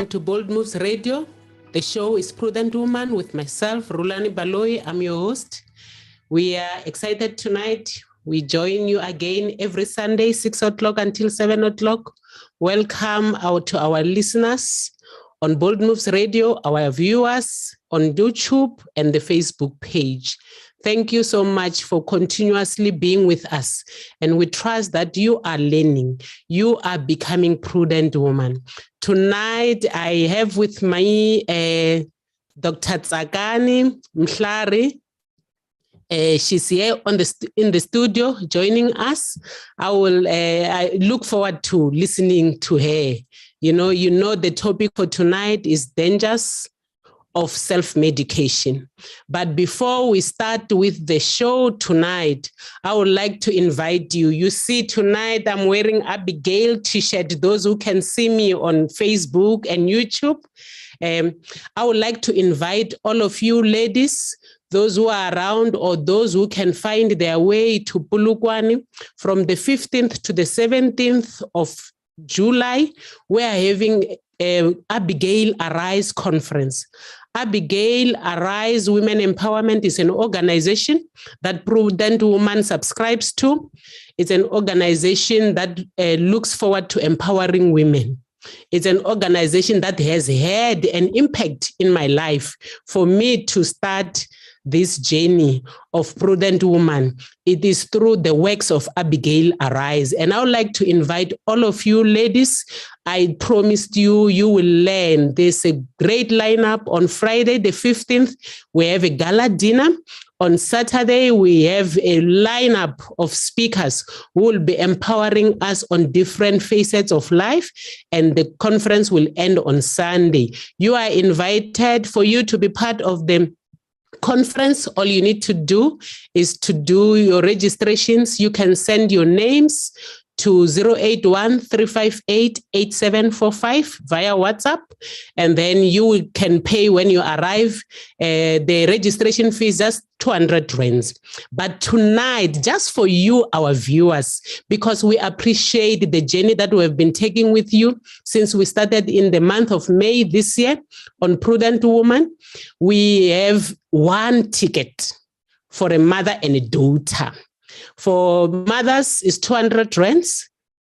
To Bold Moves Radio. The show is Prudent Woman with myself, Rhulani Baloyi. I'm your host. We are excited tonight. We join you again every Sunday, 6 o'clock until 7 o'clock. Welcome to our listeners on Bold Moves Radio, our viewers on YouTube and the Facebook page. Thank you so much for continuously being with us. And we trust that you are learning. You are becoming prudent woman. Tonight, I have with me Dr. Tsakani Mhlari. She's here in the studio joining us. I look forward to listening to her. You know the topic for tonight is dangers of self-medication. But before we start with the show tonight, I would like to invite you. You see, tonight I'm wearing Abigail t-shirt. Those who can see me on Facebook and YouTube, I would like to invite all of you ladies, those who are around or those who can find their way to Polokwane from the 15th to the 17th of July. We are having Abigail Arise conference. Abigail Arise Women Empowerment is an organization that Prudent Woman subscribes to. It's an organization that looks forward to empowering women. It's an organization that has had an impact in my life for me to start this journey of Prudent Woman. It is through the works of Abigail Arise. And I would like to invite all of you ladies. I promised you will learn. There's a great lineup on Friday, the 15th. We have a gala dinner. On Saturday, we have a lineup of speakers who will be empowering us on different facets of life. And the conference will end on Sunday. You are invited. For you to be part of the conference, all you need to do is to do your registrations. You can send your names to 081-358-8745 via WhatsApp, and then you can pay when you arrive. The registration fee is just 200 rands. But tonight, just for you, our viewers, because we appreciate the journey that we have been taking with you since we started in the month of May this year on Prudent Woman, we have one ticket for a mother and a daughter. For mothers, it's 200 rands.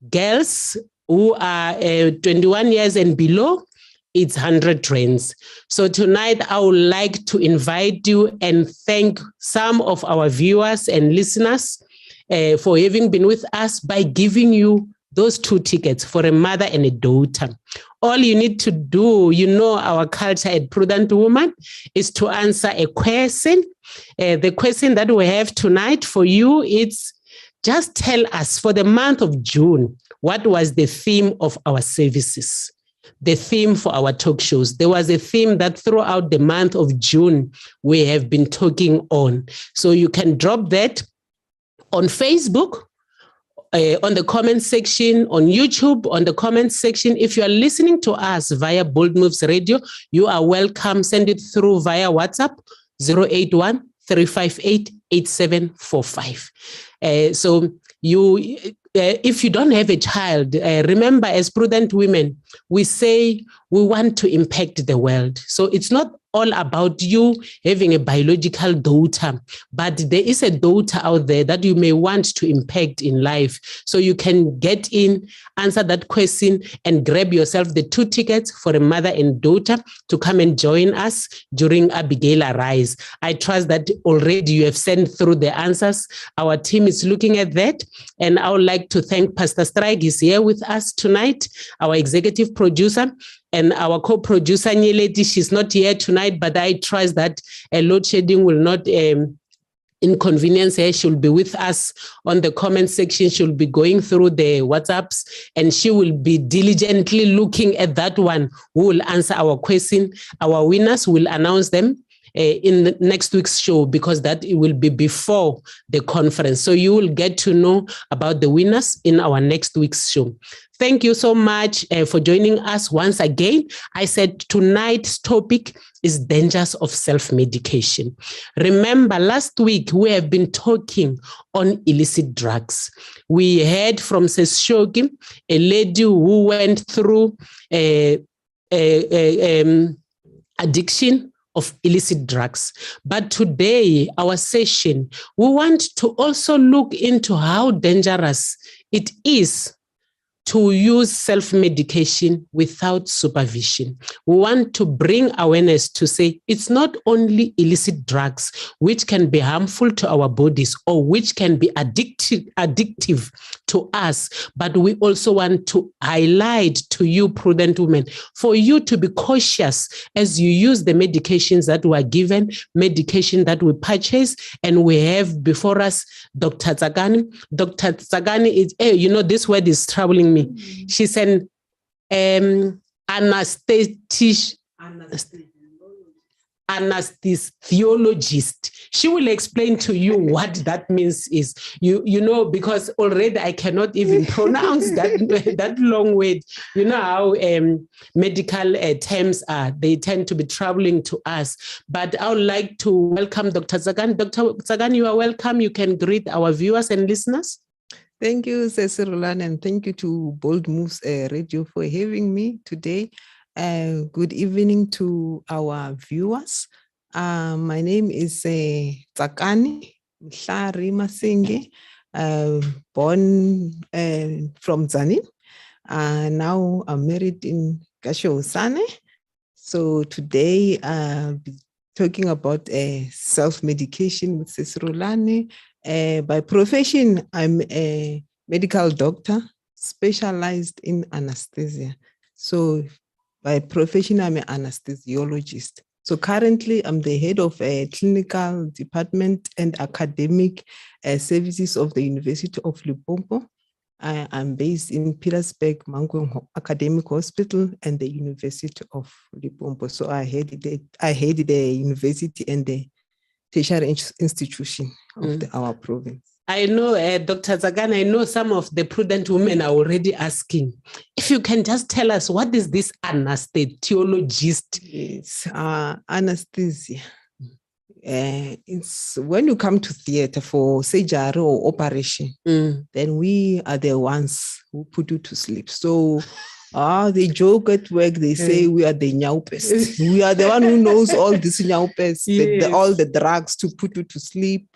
Girls who are 21 years and below, it's 100 rands. So tonight, I would like to invite you and thank some of our viewers and listeners for having been with us by giving you those two tickets for a mother and a daughter. All you need to do, our culture at Prudent Woman, is to answer a question. The question that we have tonight for you is just tell us for the month of June, what was the theme of our services? The theme for our talk shows. There was a theme that throughout the month of June, we have been talking on. So you can drop that on Facebook, on the comment section, on YouTube, on the comment section. If you are listening to us via Bold Moves Radio, you are welcome. Send it through via WhatsApp, 081-358-8745. So if you don't have a child, remember, as prudent women, we say we want to impact the world. So it's not all about you having a biological daughter, but there is a daughter out there that you may want to impact in life. So you can get in, answer that question, and grab yourself the 2 tickets for a mother and daughter to come and join us during Abigail Arise. I trust that already you have sent through the answers. Our team is looking at that. And I would like to thank Pastor Strike. He's here with us tonight, our executive producer. And our co-producer, Nyeleti, she's not here tonight, but I trust that load shedding will not inconvenience her. She'll be with us on the comment section. She'll be going through the WhatsApps, and she will be diligently looking at that one who will answer our question. Our winners will announce them in the next week's show, because that it will be before the conference. So you will get to know about the winners in our next week's show. Thank you so much for joining us once again. I said tonight's topic is dangers of self-medication. Remember, last week we have been talking on illicit drugs. We heard from Seshogi, a lady who went through addiction of illicit drugs. But today, our session, we want to also look into how dangerous it is to use self-medication without supervision. We want to bring awareness to say it's not only illicit drugs which can be harmful to our bodies or which can be addictive to us, but we also want to highlight to you, prudent women, for you to be cautious as you use the medications that we are given, medication that we purchase, and we have before us Dr. Tsagani. Dr. Tsagani is, this word is troubling me. She's an anesthesiologist. She will explain to you what that means is, because already I cannot even pronounce that long word. You know how medical terms are, they tend to be troubling to us. But I would like to welcome Dr. Tsagani. Dr. Tsagani, you are welcome. You can greet our viewers and listeners. Thank you, Rhulani, and thank you to Bold Moves Radio for having me today. Good evening to our viewers. My name is Tsakani Mhlari Masinge, born from Zani. Now I'm married in Kashosane. So today I'll be talking about self-medication with Rhulani. By profession, I'm a medical doctor specialized in anesthesia. So by profession, I'm an anesthesiologist. So currently, I'm the head of a clinical department and academic services of the University of Limpopo. I'm based in Pietersburg, Mankweng Academic Hospital and the University of Limpopo. So I head the university and the tertiary institution of our province. I know, Dr. Tsagani, I know some of the prudent women are already asking, if you can just tell us, what is this anesthesiologist? It's anesthesia. It's when you come to theater for surgery or operation, then we are the ones who put you to sleep. So they joke at work, they say we are the nyaupest. We are the one who knows all these nyaupest, all the drugs to put you to sleep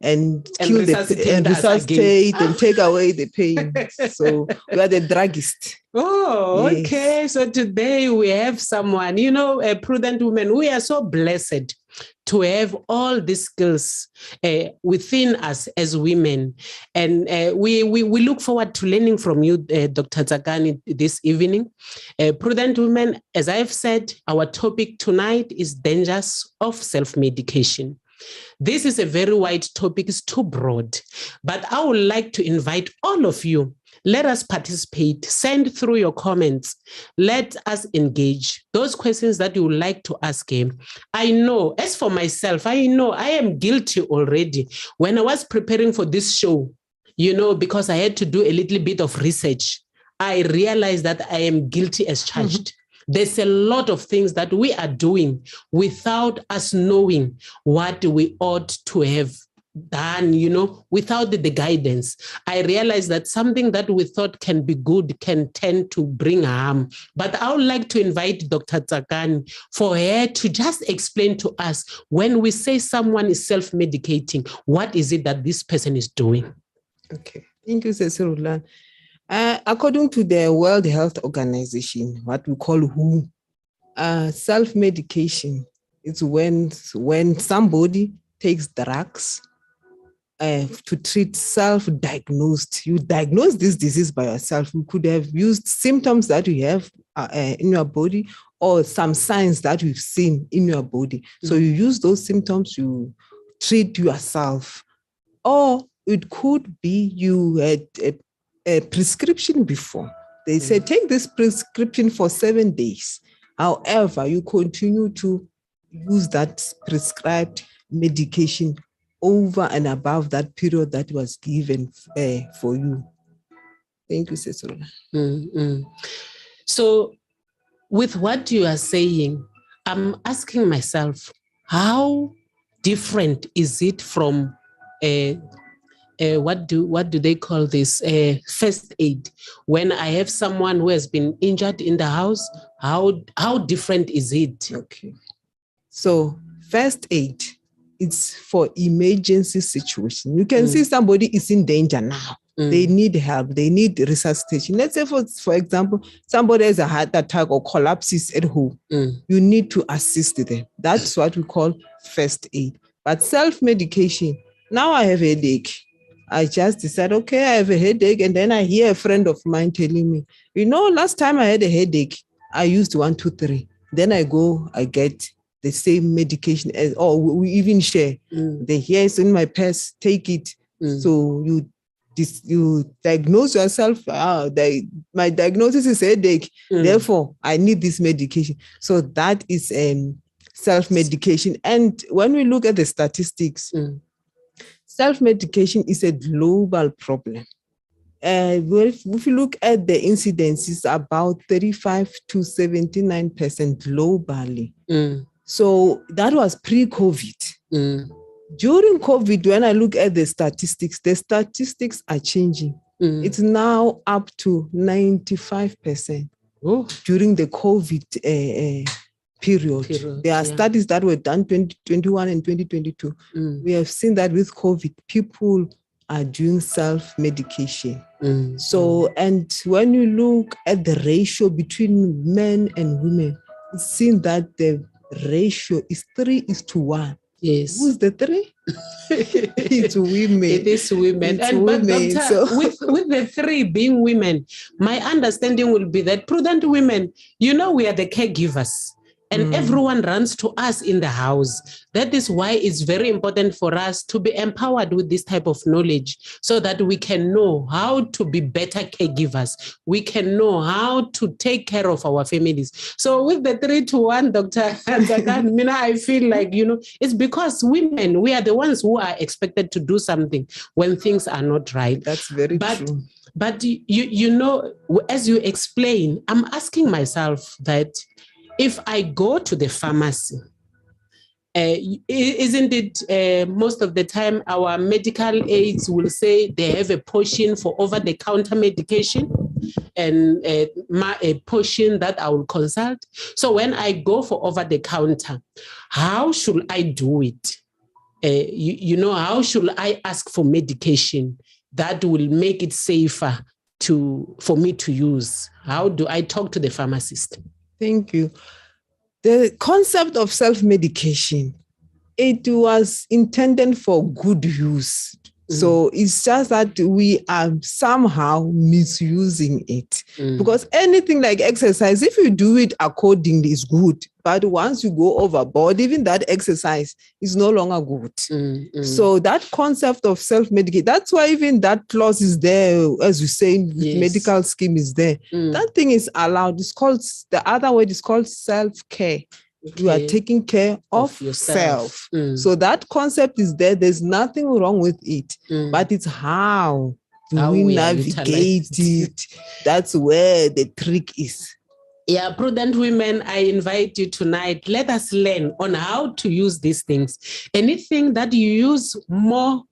and kill resuscitate and take away the pain. So we are the druggist. Oh, yes. Okay. So today we have someone, a prudent woman. We are so blessed to have all these skills within us as women. And we look forward to learning from you, Dr. Tsagani, this evening. Prudent women, as I've said, our topic tonight is dangers of self-medication. This is a very wide topic, it's too broad, but I would like to invite all of you. Let us participate, send through your comments, let us engage. Those questions that you would like to ask him. I know, as for myself, I know I am guilty already. When I was preparing for this show, because I had to do a little bit of research, I realized that I am guilty as charged. There's a lot of things that we are doing without us knowing what we ought to have done, without the guidance. I realized that something that we thought can be good can tend to bring harm. But I would like to invite Dr. Tsagani for her to just explain to us, when we say someone is self-medicating, what is it that this person is doing? Okay, thank you, Rhulani. According to the World Health Organization, what we call WHO, self-medication is when somebody takes drugs to treat self-diagnosed. You diagnose this disease by yourself. You could have used symptoms that you have in your body or some signs that we've seen in your body. So you use those symptoms, you treat yourself. Or it could be you had a prescription before. They say, take this prescription for 7 days. However, you continue to use that prescribed medication over and above that period that was given for you. Thank you, Cecil. So with what you are saying, I'm asking myself, how different is it from what do they call this? First aid. When I have someone who has been injured in the house, how different is it? Okay. So first aid, it's for emergency situation. You can see somebody is in danger now. They need help. They need resuscitation. Let's say, for example, somebody has a heart attack or collapses at home. You need to assist them. That's what we call first aid. But self-medication, now I have a headache. I just decide, okay, I have a headache. And then I hear a friend of mine telling me, last time I had a headache, I used 1, 2, 3. Then I go, I get the same medication, or we even share. Here is in my purse, take it. So you diagnose yourself. My diagnosis is headache. Therefore, I need this medication. So that is self-medication. And when we look at the statistics, self-medication is a global problem. If you look at the incidence, it's about 35 to 79% globally. So that was pre-COVID. During COVID, when I look at the statistics are changing. It's now up to 95% during the COVID period. There are studies that were done 2021 and 2022. We have seen that with COVID, people are doing self-medication. So, and when you look at the ratio between men and women, it's seen that the ratio is 3:1. Yes. Who's the 3? It's women. It is women. It's women. But doctor, with the 3 being women, my understanding will be that prudent women, we are the caregivers. And everyone runs to us in the house. That is why it's very important for us to be empowered with this type of knowledge so that we can know how to be better caregivers. We can know how to take care of our families. So with the 3:1, Dr. Mina, I feel like, it's because women, we are the ones who are expected to do something when things are not right. That's very true. But, as you explain, I'm asking myself that if I go to the pharmacy, isn't it most of the time our medical aides will say they have a portion for over-the-counter medication and a portion that I will consult? So when I go for over-the-counter, how should I do it? How should I ask for medication that will make it safer for me to use? How do I talk to the pharmacist? Thank you. The concept of self-medication, it was intended for good use. So it's just that we are somehow misusing it. Because anything like exercise, if you do it accordingly, is good. But once you go overboard, even that exercise is no longer good. So that concept of self-medication, that's why even that clause is there, as you say, medical scheme is there. That thing is allowed. It's called, the other word is called self-care. Okay. You are taking care of yourself. So that concept is there. There's nothing wrong with it. But it's how we navigate it. That's where the trick is. Yeah, prudent women, I invite you tonight. Let us learn on how to use these things. Anything that you use more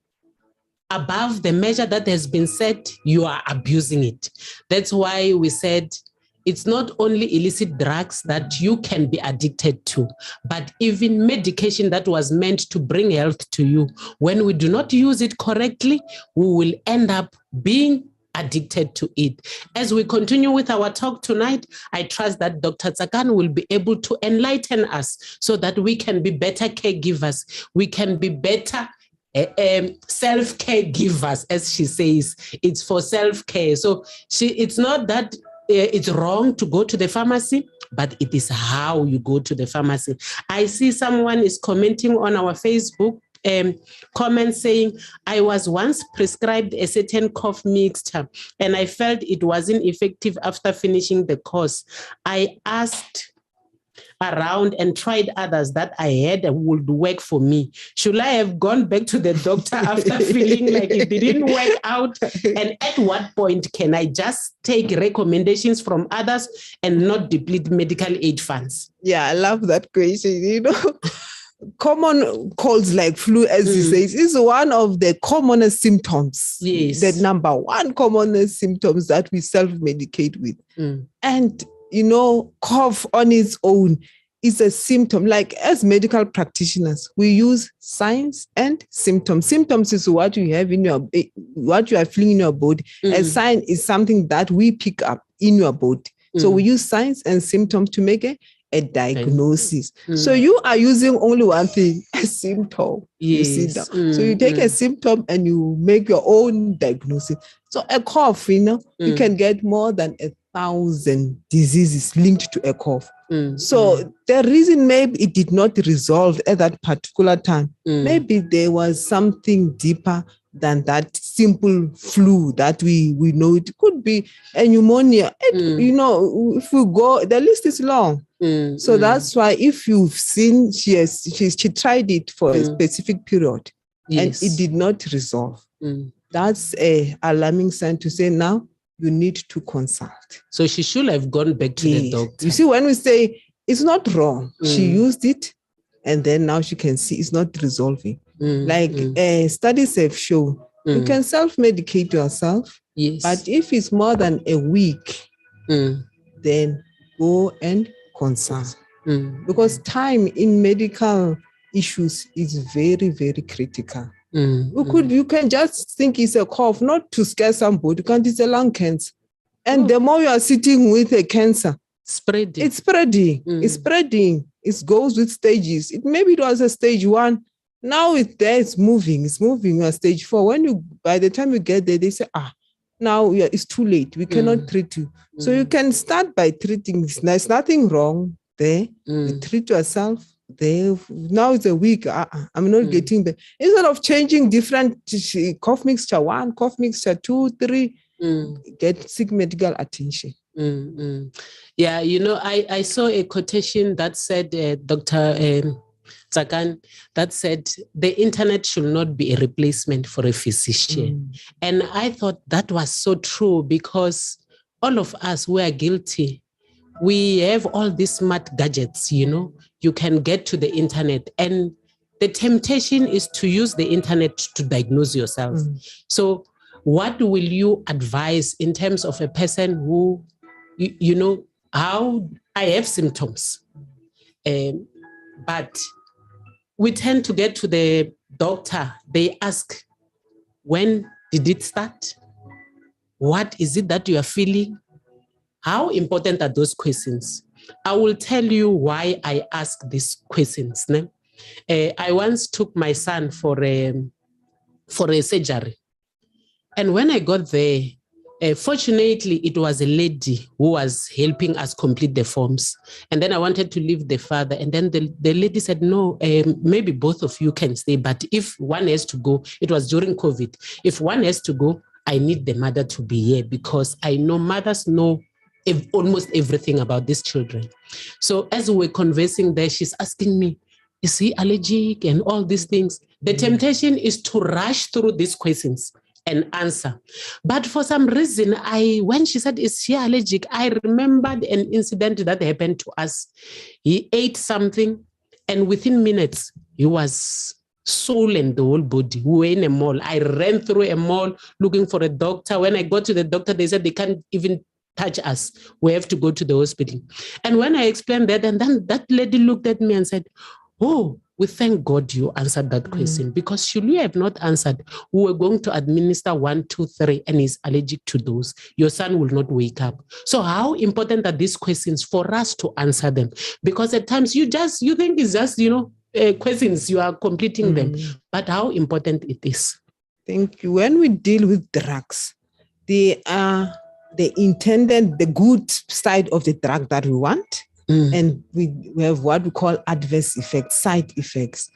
above the measure that has been set, you are abusing it. That's why we said it's not only illicit drugs that you can be addicted to, but even medication that was meant to bring health to you. When we do not use it correctly, we will end up being addicted to it. As we continue with our talk tonight, I trust that Dr. Tsakan will be able to enlighten us so that we can be better caregivers. We can be better self-care givers, as she says. It's for self-care. So it's not that it's wrong to go to the pharmacy, but it is how you go to the pharmacy. I see someone is commenting on our Facebook comment saying, I was once prescribed a certain cough mixture and I felt it wasn't effective after finishing the course. I asked around and tried others that I had would work for me. Should I have gone back to the doctor after feeling like it didn't work out? And at what point can I just take recommendations from others and not deplete medical aid funds? Yeah, I love that question. Common colds like flu, as you say, is one of the commonest symptoms. Yes. The number one commonest symptoms that we self-medicate with. And, cough on its own is a symptom. Like as medical practitioners, we use signs and symptoms. Symptoms is what you have what you are feeling in your body. A sign is something that we pick up in your body. So we use signs and symptoms to make a diagnosis. So you are using only one thing, a symptom. Yes. You see that. So you take a symptom and you make your own diagnosis. So a cough, you can get more than 1,000 diseases linked to a cough. So the reason maybe it did not resolve at that particular time, maybe there was something deeper than that simple flu that we know. It could be a pneumonia. If we go, the list is long. So that's why if you've seen she tried it for a specific period and it did not resolve, that's a alarming sign to say now you need to consult. So she should have gone back to the doctor. You see, when we say it's not wrong, she used it and then now she can see it's not resolving. Studies have shown you can self-medicate yourself, but if it's more than a week, then go and consult. Because time in medical issues is very, very critical. You can just think it's a cough, not to scare somebody, because it's a lung cancer. And the more you are sitting with a cancer, it's spreading. It's spreading. It goes with stages. Maybe it was a stage 1. Now it's moving. It's moving at stage 4. By the time you get there, they say, now it's too late. We cannot treat you. So you can start by treating. There's nothing wrong there. You treat yourself. Now it's a week. I'm not getting there. Instead of changing different cough mixture 1, cough mixture 2, 3, seek medical attention. Yeah, I saw a quotation that said, Dr. Tsakan, that said, the internet should not be a replacement for a physician. And I thought that was so true because all of us were guilty. We have all these smart gadgets, you can get to the internet and the temptation is to use the internet to diagnose yourself. So what will you advise in terms of a person who, how I have symptoms, but we tend to get to the doctor. They ask, when did it start? What is it that you are feeling? How important are those questions? I will tell you why I ask these questions. I once took my son for a surgery. And when I got there, fortunately, it was a lady who was helping us complete the forms. And then I wanted to leave the father. And then the lady said, no, maybe both of you can stay. But if one has to go, it was during COVID. If one has to go, I need the mother to be here because I know mothers know almost everything about these children. So as we were conversing there, she's asking me, is he allergic and all these things? The temptation is to rush through these questions and answer. But for some reason, when she said, is he allergic? I remembered an incident that happened to us. He ate something and within minutes, he was swollen the whole body. We were in a mall. I ran through a mall looking for a doctor. When I got to the doctor, they said they can't even touch us. We have to go to the hospital. And when I explained that, and then that lady looked at me and said, oh, we thank God you answered that question because should you have not answered, we were going to administer 1, 2, 3 and he's allergic to those. Your son will not wake up. So how important are these questions for us to answer them? Because at times you think it's just, questions, you are completing them. But how important it is? Thank you. When we deal with drugs, they are the intended, the good side of the drug that we want. And we have what we call adverse effects, side effects.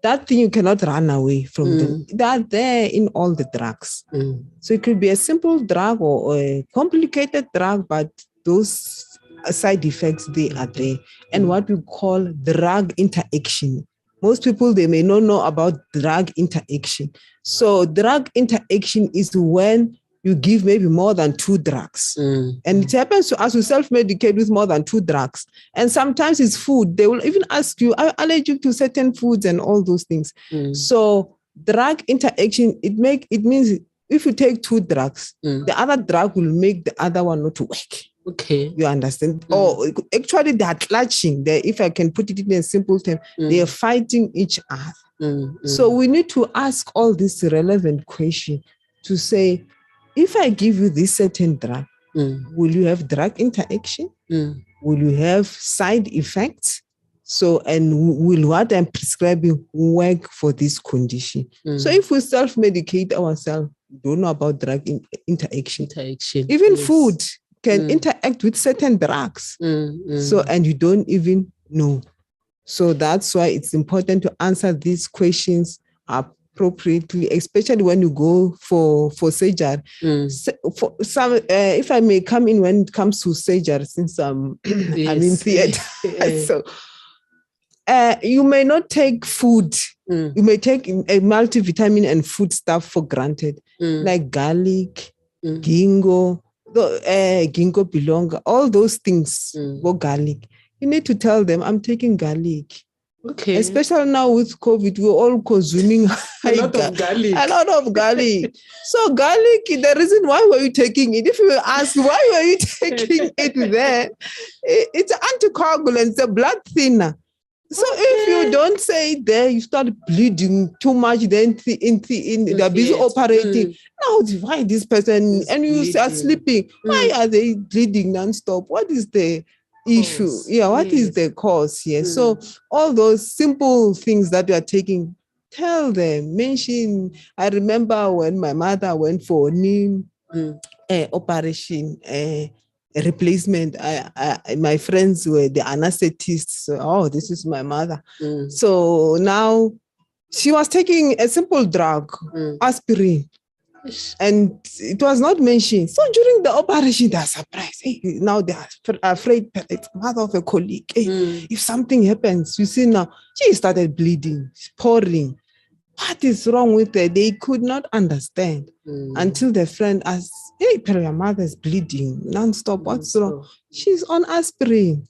That thing you cannot run away from them. They're there in all the drugs. So it could be a simple drug or a complicated drug, but those side effects, they are there. And what we call drug interaction. Most people, they may not know about drug interaction. So drug interaction is when you give maybe more than 2 drugs. And it happens to us, we self-medicate with more than 2 drugs. And sometimes it's food. They will even ask you, are you allergic to certain foods and all those things? So drug interaction, it means if you take 2 drugs, the other drug will make the other one not to work. Okay. You understand? Or actually they are clutching. If I can put it in a simple term, they are fighting each other. So we need to ask all these relevant questions to say, if I give you this certain drug, will you have drug interaction? Will you have side effects? So, and will what I'm prescribing work for this condition? So if we self-medicate ourselves, we don't know about drug interaction. Even food can interact with certain drugs. So, and you don't even know. So that's why it's important to answer these questions appropriately, especially when you go for surgery. For some, if I may come in when it comes to surgery, since I'm in theater. So you may not take food. You may take a multivitamin and food stuff for granted, like garlic, ginkgo, ginkgo biloba, all those things, garlic. You need to tell them, I'm taking garlic. Okay. Especially now with COVID, we're all consuming a lot of garlic. A lot of garlic. So garlic, the reason why were you taking it? If you ask why were you taking it there, it's anticoagulant, it's a blood thinner. So if you don't say it there, you start bleeding too much, then they're busy operating. Now, why this person, and you are sleeping, why are they bleeding nonstop? What is the issue? What is the cause here? So all those simple things that you are taking, tell them, mention. I remember when my mother went for knee operation, replacement. My friends were the anesthetists. So, this is my mother. So now she was taking a simple drug, aspirin. And it was not mentioned. So during the operation, they are surprised. Hey, now they are afraid. It's mother of a colleague. Hey, if something happens, you see now, she started bleeding, pouring. What is wrong with her? They could not understand until the friend asked, hey, your mother is bleeding non-stop. What's wrong? She's on aspirin.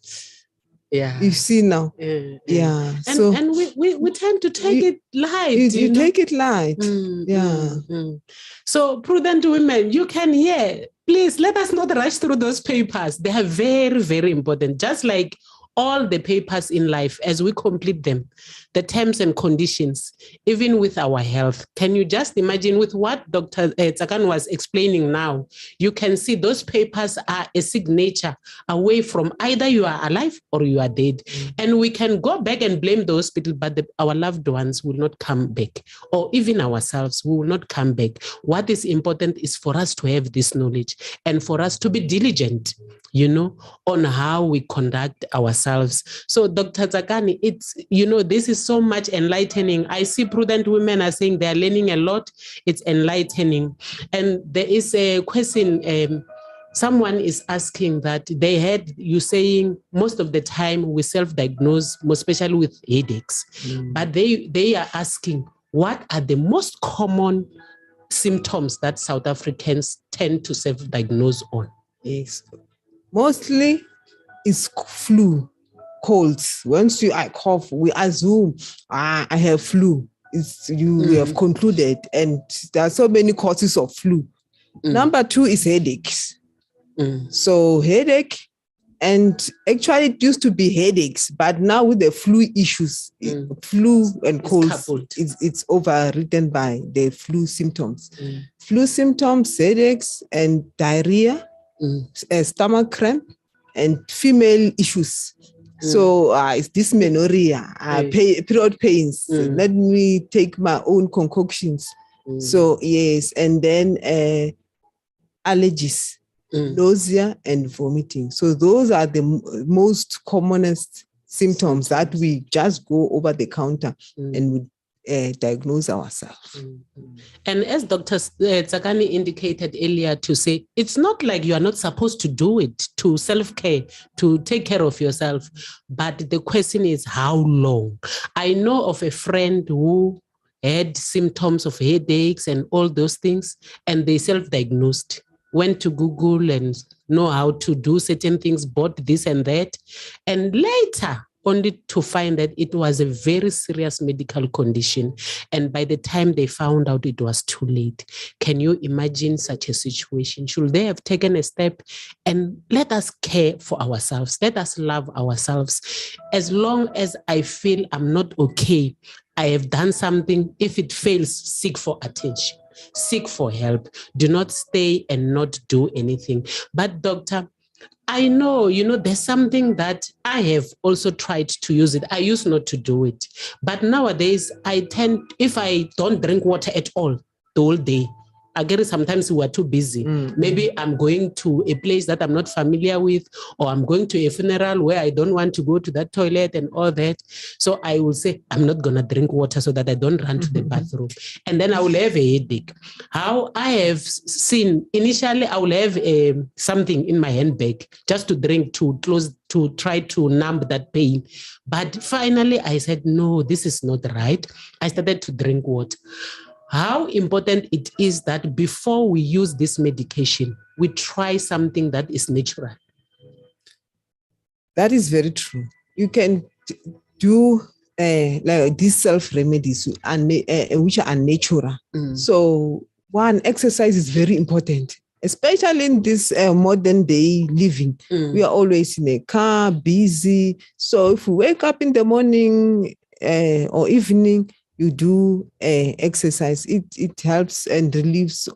Yeah. You see now. Yeah. And we tend to take it light. You take it light. So prudent women, you can hear. Please let us not rush through those papers. They are very, very important. Just like all the papers in life, as we complete them, the terms and conditions, even with our health. Can you just imagine with what Dr. Tsakan was explaining now? You can see those papers are a signature away from either you are alive or you are dead. And we can go back and blame the hospital, but our loved ones will not come back, or even ourselves, we will not come back. What is important is for us to have this knowledge and for us to be diligent, on how we conduct ourselves. So Dr. Tsakani, this is so much enlightening. I see prudent women are saying they're learning a lot. It's enlightening. And there is a question, someone is asking that they heard you saying most of the time we self-diagnose, especially with headaches, but they are asking, what are the most common symptoms that South Africans tend to self-diagnose on? Yes. Mostly it's flu, colds. Once I cough, we assume I have flu. We have concluded, and there are so many causes of flu. Number 2 is headaches. So headache, and actually it used to be headaches, but now with the flu issues, flu and colds, it's overridden by the flu symptoms. Flu symptoms, headaches, and diarrhea, stomach cramp, and female issues. So it's dysmenorrhea, period pains. Let me take my own concoctions. So yes, and then allergies, nausea and vomiting. So those are the most commonest symptoms that we just go over the counter and we diagnose ourselves. And as Dr. Tsakani indicated earlier to say, it's not like you are not supposed to do it, to self-care, to take care of yourself. But the question is, how long? I know of a friend who had symptoms of headaches and all those things, and they self-diagnosed, went to Google and know how to do certain things, bought this and that. And later, only to find that it was a very serious medical condition. And by the time they found out, it was too late. Can you imagine such a situation? Should they have taken a step and let us care for ourselves? Let us love ourselves. As long as I feel I'm not okay, I have done something. If it fails, seek for attention. Seek for help. Do not stay and not do anything. But doctor, I know, there's something that I have also tried to use it. I used not to do it. But nowadays, if I don't drink water at all the whole day, I get it, sometimes we are too busy. Maybe I'm going to a place that I'm not familiar with, or I'm going to a funeral where I don't want to go to that toilet and all that. So I will say, I'm not going to drink water so that I don't run to the bathroom. And then I will have a headache. How I have seen, initially, I will have something in my handbag just to drink, to try to numb that pain. But finally, I said, no, this is not right. I started to drink water. How important it is that before we use this medication, we try something that is natural. That is very true. You can do like these self-remedies which are natural. So one, exercise is very important, especially in this modern day living. We are always in a car, busy. So if we wake up in the morning or evening, you do exercise, it helps and relieves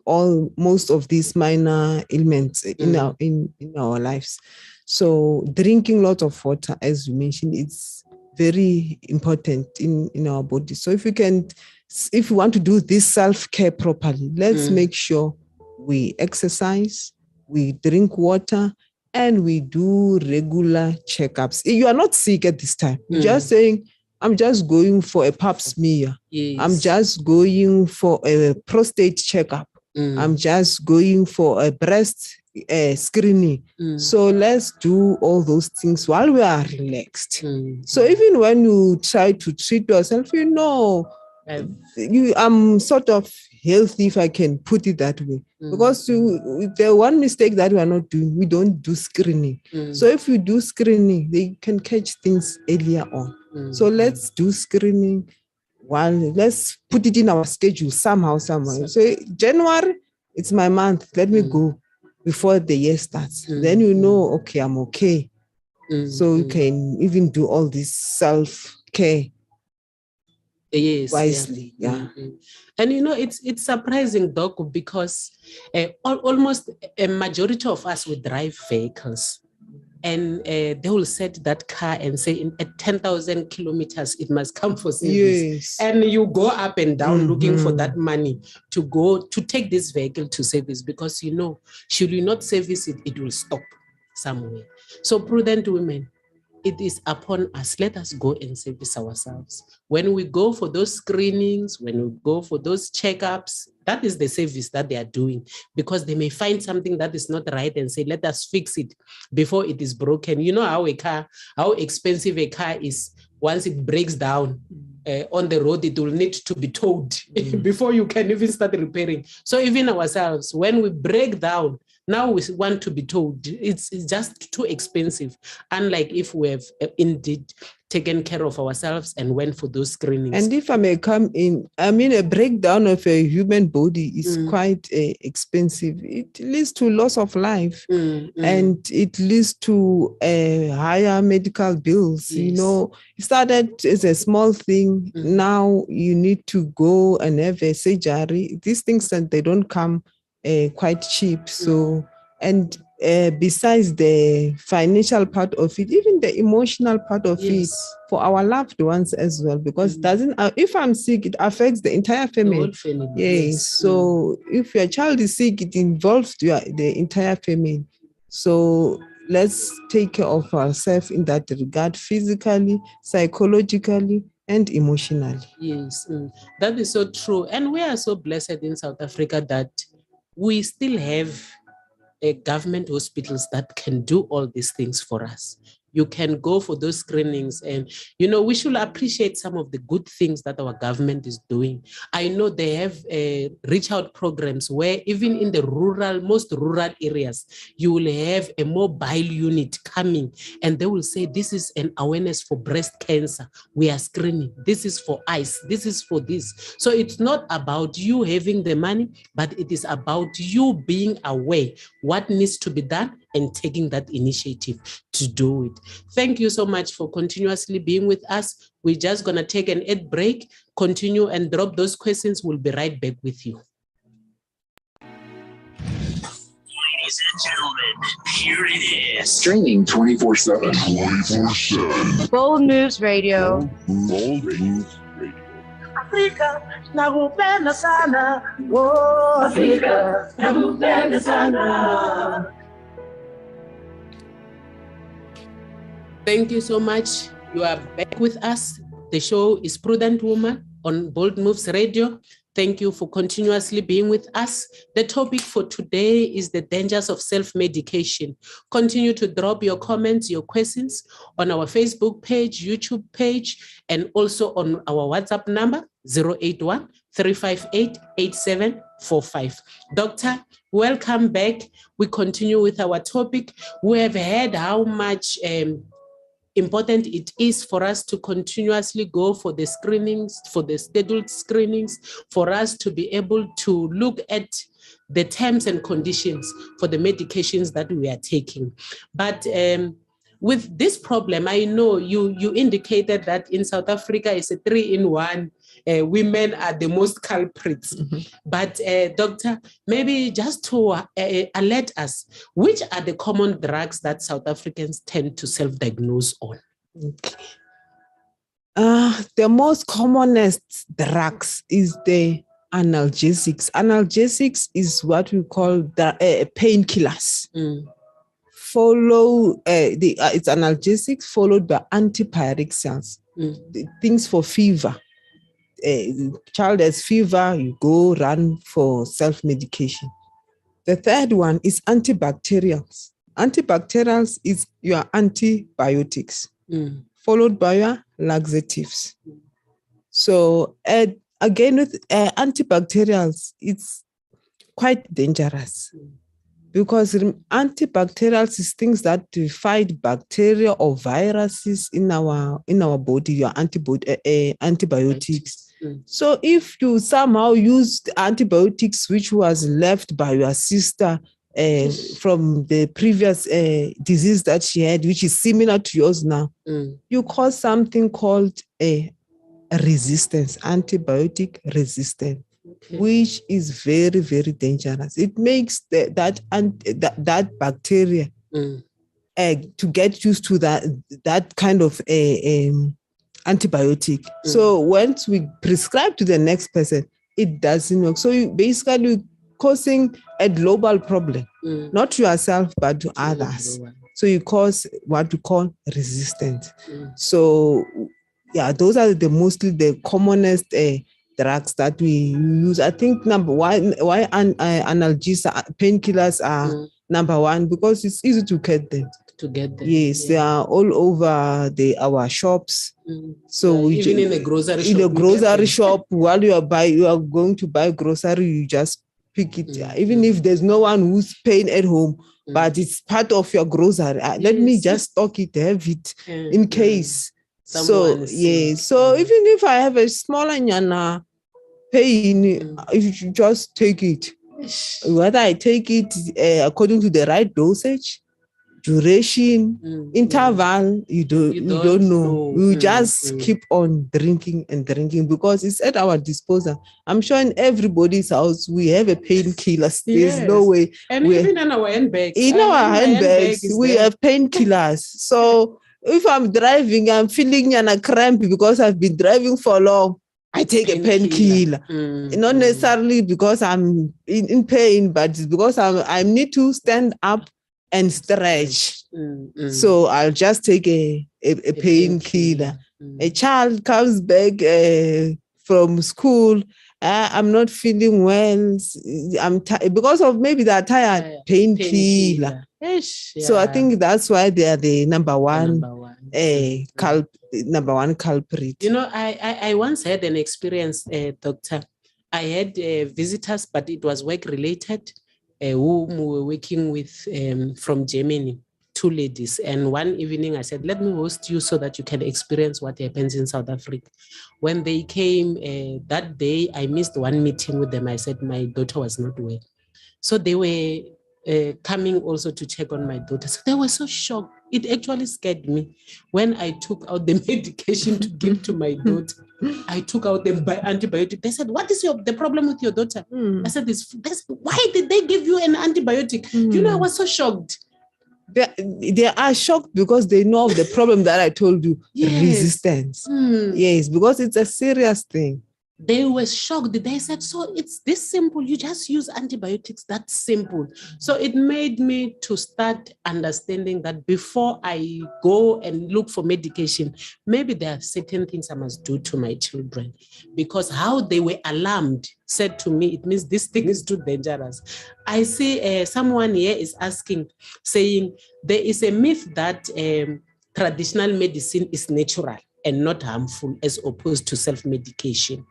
most of these minor ailments in our lives. So drinking lots of water, as you mentioned, it's very important in our body. So if we want to do this self-care properly, let's make sure we exercise, we drink water, and we do regular checkups. You are not sick at this time. You're just saying, I'm just going for a pap smear. Yes. I'm just going for a prostate checkup. I'm just going for a breast screening. So let's do all those things while we are relaxed. So even when you try to treat yourself, I'm sort of healthy, if I can put it that way. Because the one mistake that we are not doing, we don't do screening. So if we do screening, they can catch things earlier on. So let's do screening. Let's put it in our schedule somehow. So January, it's my month. Let me go before the year starts. Then okay, I'm okay. So you can even do all this self-care. Yes, wisely. Yeah. And it's surprising, Doc, because almost a majority of us will drive vehicles, and they will set that car and say at 10,000 kilometers it must come for service. Yes. And you go up and down looking for that money to take this vehicle to service, because should you not service it, it will stop somewhere. So prudent women, it is upon us. Let us go and service ourselves. When we go for those screenings, when we go for those checkups, that is the service that they are doing, because they may find something that is not right and say, let us fix it before it is broken. You know how expensive a car is. Once it breaks down on the road, it will need to be towed before you can even start repairing. So even ourselves, when we break down, now we want to be told it's just too expensive, unlike if we have indeed taken care of ourselves and went for those screenings. And if I may come in, a breakdown of a human body is quite expensive. It leads to loss of life and it leads to higher medical bills. Yes. It started as a small thing. Now you need to go and have a surgery. These things that they don't come quite cheap. So, and besides the financial part of it, even the emotional part of it for our loved ones as well, because if I'm sick, it affects the entire family. The whole family. Yes. So if your child is sick, it involves the entire family. So let's take care of ourselves in that regard, physically, psychologically, and emotionally. Yes, that is so true. And we are so blessed in South Africa that we still have government hospitals that can do all these things for us. You can go for those screenings, and we should appreciate some of the good things that our government is doing. I know they have reach out programs where even in the most rural areas, you will have a mobile unit coming, and they will say, this is an awareness for breast cancer. We are screening. This is for eyes. This is for this. So it's not about you having the money, but it is about you being aware what needs to be done and taking that initiative to do it. Thank you so much for continuously being with us. We're just going to take an ad break, continue and drop those questions. We'll be right back with you. Ladies and gentlemen, here it is. Streaming 24/7. 24/7. Bold Moves Radio. Bold Moves Radio. Afrika nakupenda sana. Oh, Afrika nakupenda sana. Thank you so much. You are back with us. The show is Prudent Woman on Bold Moves Radio. Thank you for continuously being with us. The topic for today is the dangers of self-medication. Continue to drop your comments, your questions on our Facebook page, YouTube page, and also on our WhatsApp number, 081-358-8745. Doctor, welcome back. We continue with our topic. We have heard how much important it is for us to continuously go for the screenings, for the scheduled screenings, for us to be able to look at the terms and conditions for the medications that we are taking. But with this problem, I know you indicated that in South Africa it's a 3-in-1. Women are the most culprits. But doctor, maybe just to alert us, which are the common drugs that South Africans tend to self-diagnose on? Okay. The most commonest drugs is the analgesics. Analgesics is what we call the painkillers. It's analgesics followed by antipyrexicals, things for fever. Child has fever, you go run for self-medication. The third one is antibacterials. Antibacterials is your antibiotics, followed by your laxatives. So again, with antibacterials, it's quite dangerous because antibacterials is things that fight bacteria or viruses in our body, your antibiotics. So if you somehow used antibiotics which was left by your sister from the previous disease that she had, which is similar to yours now, you cause something called a resistance, antibiotic resistance, which is very, very dangerous. It makes that bacteria to get used to that kind of antibiotic. So once we prescribe to the next person, it doesn't work. So you basically causing a global problem, not to yourself, but to others. So you cause what we call resistance. So yeah, those are mostly the commonest drugs that we use. I think number one, why analgesics, painkillers are number one, because it's easy to get them. Yes, they are all over our shops. So even in the grocery shop. In the grocery shop, while you are going to buy grocery, you just pick it. Even if there's no one who's paying at home, but it's part of your grocery. Let me just stock it, have it in case. So so even if I have a small nyana pain, if you just take it, whether I take it according to the right dosage, duration, interval, you don't know. We just keep on drinking and drinking because it's at our disposal. I'm sure in everybody's house we have a painkiller. There's no way. And even in our handbags. In our handbags, we have painkillers. So if I'm driving, I'm feeling crampy because I've been driving for long, I take a painkiller. Not necessarily because I'm in pain, but it's because I need to stand up and stretch. So I'll just take a painkiller. A child comes back from school, I'm not feeling well, I'm because of maybe they're tired, painkiller. So I think that's why they are the number one culprit. You know, I once had an experience, doctor. I had visitors, but it was work related, who we were working with from Germany, 2 ladies. And one evening I said, let me host you so that you can experience what happens in South Africa. When they came that day, I missed one meeting with them. I said my daughter was not well. So they were coming also to check on my daughter. So they were so shocked. It actually scared me. When I took out the medication to give to my daughter, I took out the antibiotic. They said, what is the problem with your daughter? I said, why did they give you an antibiotic? You know, I was so shocked. They are shocked because they know of the problem that I told you, resistance. Yes, because it's a serious thing. They were shocked. They said, so it's this simple. You just use antibiotics. That's simple. So it made me to start understanding that before I go and look for medication, maybe there are certain things I must do to my children, because how they were alarmed said to me, it means this thing is too dangerous. I see someone here is saying there is a myth that traditional medicine is natural and not harmful as opposed to self-medication.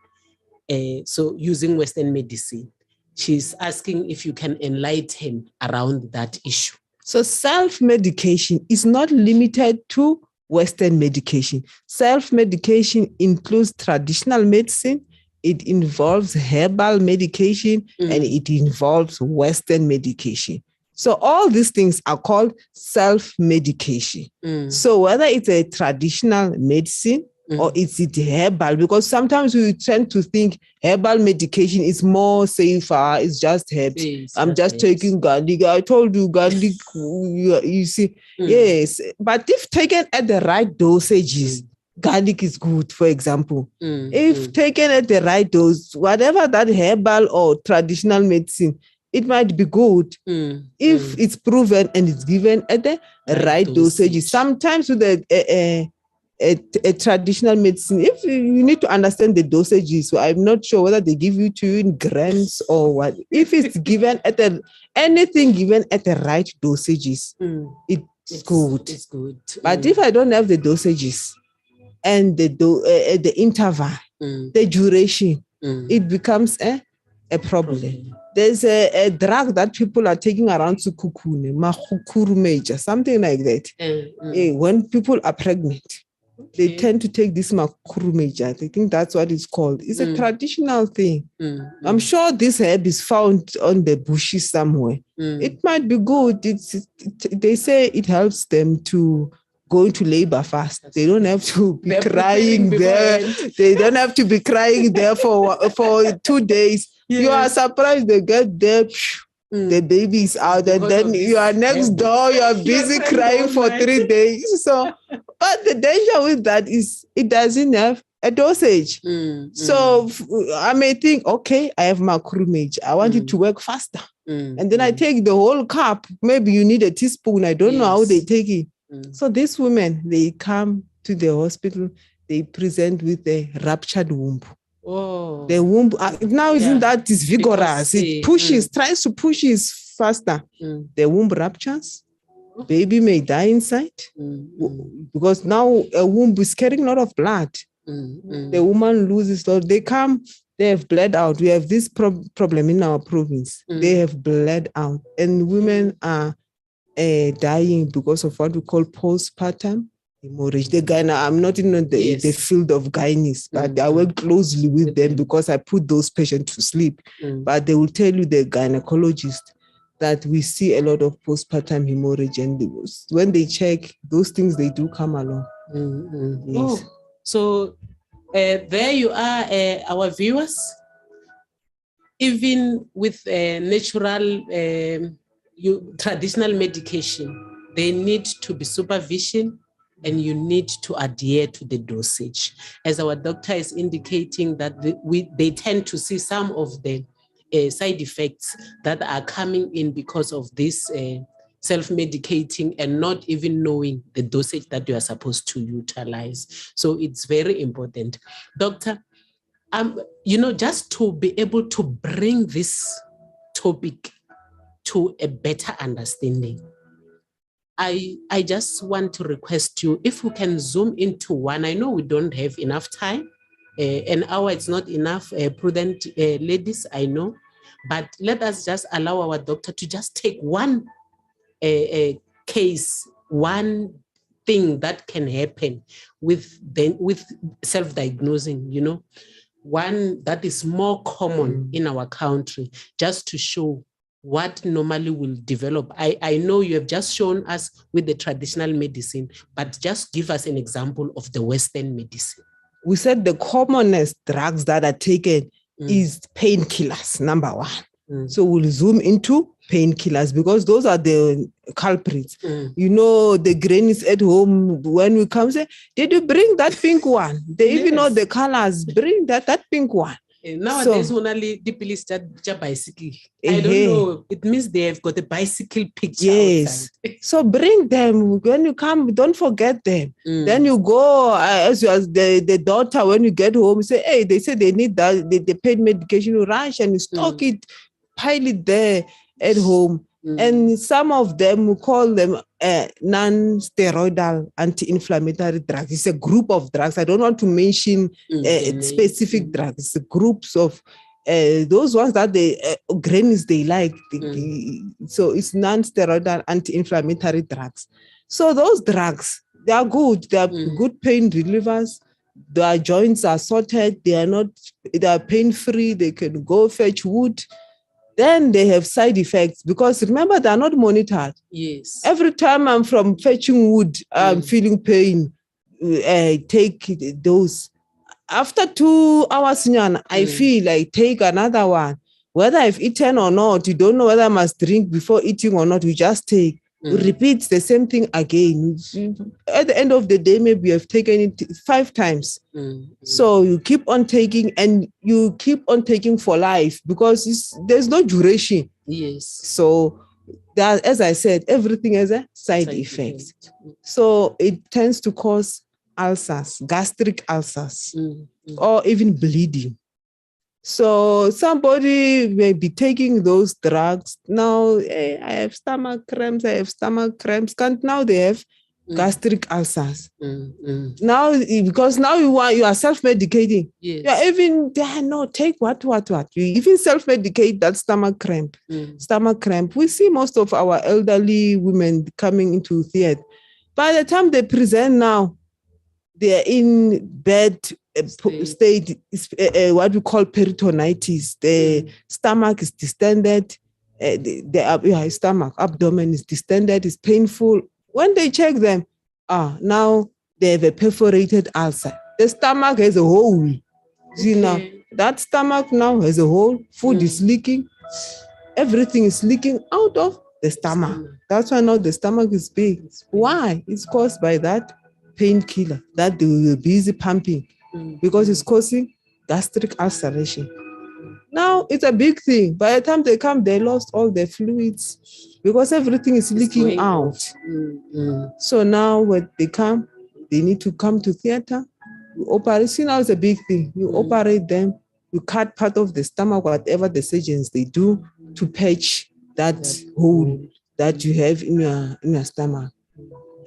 So using Western medicine, she's asking if you can enlighten around that issue. So self-medication is not limited to Western medication. Self-medication includes traditional medicine, it involves herbal medication, and it involves Western medication. So all these things are called self-medication. So whether it's a traditional medicine, or is it herbal? Because sometimes we tend to think herbal medication is more safer. It's just herbs. I'm just taking garlic. I told you garlic, you see. Yes. But if taken at the right dosages, garlic is good, for example. If taken at the right dose, whatever that herbal or traditional medicine, it might be good if it's proven and it's given at the right dosages. Sometimes with a traditional medicine, if you need to understand the dosages, so I'm not sure whether they give you to you in grams or what. If it's given at anything given at the right dosages, it's good. It's good. But if I don't have the dosages and the interval, the duration, it becomes a problem. There's a drug that people are taking around to kukune, mahukuru major, something like that. When people are pregnant, they tend to take this makuru major. I think that's what it's called. It's a traditional thing. I'm sure this herb is found on the bushes somewhere. It might be good. They say it helps them to go into labor fast. They don't have to be crying there. They don't have to be crying there for 2 days. Yes. You are surprised they get there. The baby is out, and then you are next door, you are busy crying for 3 days. So, but the danger with that is it doesn't have a dosage. So I may think, okay, I have my crumage. I want it to work faster. And then I take the whole cup. Maybe you need a teaspoon. I don't know how they take it. So these women, they come to the hospital, they present with a ruptured womb. Oh. The womb now isn't that is vigorous. It pushes, tries to push it faster. The womb ruptures. Baby may die inside because now a womb is carrying a lot of blood. The woman loses blood. They come, they have bled out. We have this problem in our province. They have bled out, and women are dying because of what we call postpartum hemorrhage. The gyne, I'm not in the field of gynaes, but I work closely with them because I put those patients to sleep. But they will tell you, the gynecologist, that we see a lot of postpartum hemorrhage, and when they check, those things, they do come along. Mm-hmm. Yes. Oh, so there you are, our viewers. Even with natural, traditional medication, they need to be supervision, and you need to adhere to the dosage. As our doctor is indicating that they tend to see some of the side effects that are coming in because of this self-medicating and not even knowing the dosage that you are supposed to utilize. So it's very important. Doctor, just to be able to bring this topic to a better understanding, I just want to request you, if we can zoom into one. I know we don't have enough time. An hour, it's not enough, Prudent ladies, I know. But let us just allow our doctor to just take one case, one thing that can happen with self-diagnosing, one that is more common in our country, just to show what normally will develop. I know you have just shown us with the traditional medicine, but just give us an example of the Western medicine. We said the commonest drugs that are taken is painkillers, number one. So we'll zoom into painkillers because those are the culprits. The grannies at home, when we come, say, did you bring that pink one? They even know the colors. Bring that pink one. Nowadays, only the police bicycle. I don't know. It means they have got a bicycle picture outside. So bring them. When you come, don't forget them. Then you go, as the daughter, when you get home, say, hey, they say they need that, the pain medication, you rush and you stock it, pile it there at home. And some of them, we call them non-steroidal anti-inflammatory drugs. It's a group of drugs. I don't want to mention specific drugs. It's a groups of those ones that the grannies, they like. So it's non-steroidal anti-inflammatory drugs. So those drugs, they are good. They are good pain relievers. Their joints are sorted. They are pain-free. They can go fetch wood. Then they have side effects because remember, they are not monitored. Yes. Every time I'm from fetching wood, I'm feeling pain. Take those. After 2 hours, I feel like take another one. Whether I've eaten or not, you don't know whether I must drink before eating or not. You just take. Repeat the same thing again. At the end of the day, maybe you have taken it 5 times. So you keep on taking, and you keep on taking for life because there's no duration. Yes. So that, as I said, everything has a side effect. So it tends to cause ulcers, gastric ulcers, or even bleeding. So somebody may be taking those drugs. Now, I have stomach cramps, Now they have gastric ulcers. Now, because now you are self-medicating. Yes. Yeah, even, take what. You even self-medicate that stomach cramp. Stomach cramp. We see most of our elderly women coming into theater. By the time they present now, they're in bed state, what we call peritonitis. The stomach is distended. The stomach, abdomen is distended, is painful. When they check them, now they have a perforated ulcer. The stomach has a hole. See now, that stomach now has a hole. Food is leaking. Everything is leaking out of the stomach. That's why now the stomach is big. Why? It's caused by that painkiller that they were busy pumping because it's causing gastric ulceration. Now it's a big thing. By the time they come, they lost all their fluids because everything is leaking out. So now when they come, they need to come to theater. You operate. See, now it's a big thing. You operate them. You cut part of the stomach, whatever the surgeons they do, to patch that hole that you have in your stomach.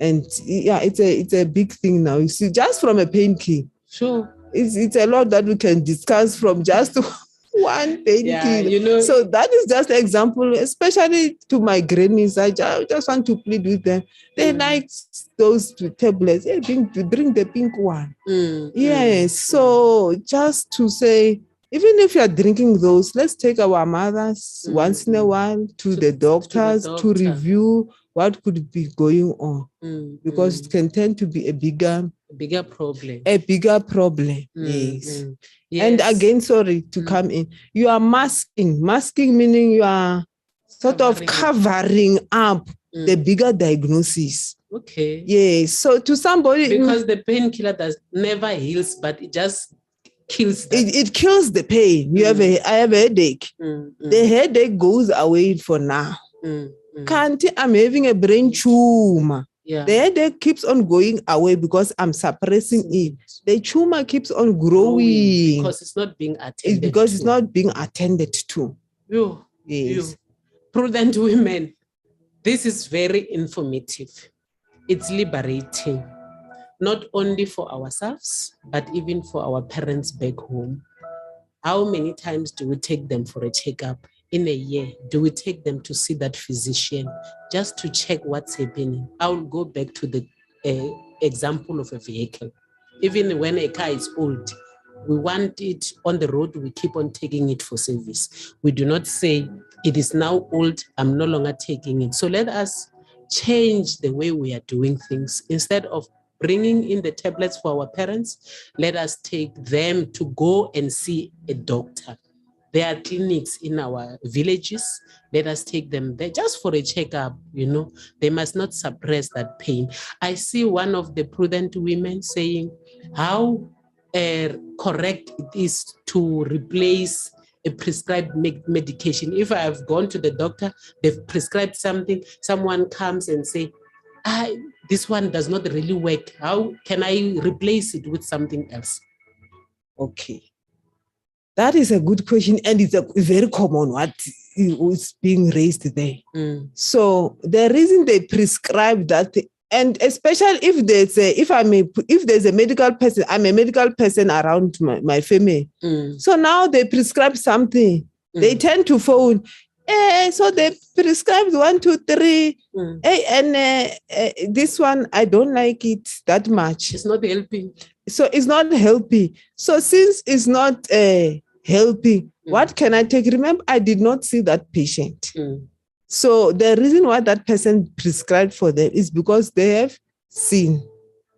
And it's a big thing now. You see, just from a painkiller. Sure. It's a lot that we can discuss from just one painkiller. So that is just an example, especially to my grannies. I just want to plead with them. They like those tablets. Hey, bring the pink one. Yes. So just to say, even if you are drinking those, let's take our mothers once in a while to the doctors to review what could be going on, because it can tend to be a bigger problem. Yes. And again, sorry to come in. You are masking meaning you are sort of covering up the bigger diagnosis. Okay. Yes. So to somebody, because the painkiller never heals, but it just kills that. It kills the pain. I have a headache. The headache goes away for now. Can't I'm having a brain tumor. Yeah. The headache keeps on going away because I'm suppressing it. The tumor keeps on growing because it's not being attended. It's not being attended to. Yes. Prudent women, this is very informative. It's liberating, not only for ourselves, but even for our parents back home. How many times do we take them for a checkup in a year? Do we take them to see that physician just to check what's happening? I'll go back to the example of a vehicle. Even when a car is old, we want it on the road, we keep on taking it for service. We do not say, it is now old, I'm no longer taking it. So let us change the way we are doing things. Instead of bringing in the tablets for our parents, let us take them to go and see a doctor. There are clinics in our villages. Let us take them there just for a checkup. They must not suppress that pain. I see one of the Prudent women saying how correct it is to replace a prescribed medication. If I have gone to the doctor, they've prescribed something, someone comes and say, this one does not really work. How can I replace it with something else? Okay. That is a good question, and it's a very common what is being raised there. So the reason they prescribe that, and especially if there's a medical person, I'm a medical person around my family. So now they prescribe something. They tend to phone. So they prescribed 1, 2, 3. And this one, I don't like it that much. It's not helping. So it's not helping. So since it's not helping, what can I take? Remember, I did not see that patient. So the reason why that person prescribed for them is because they have seen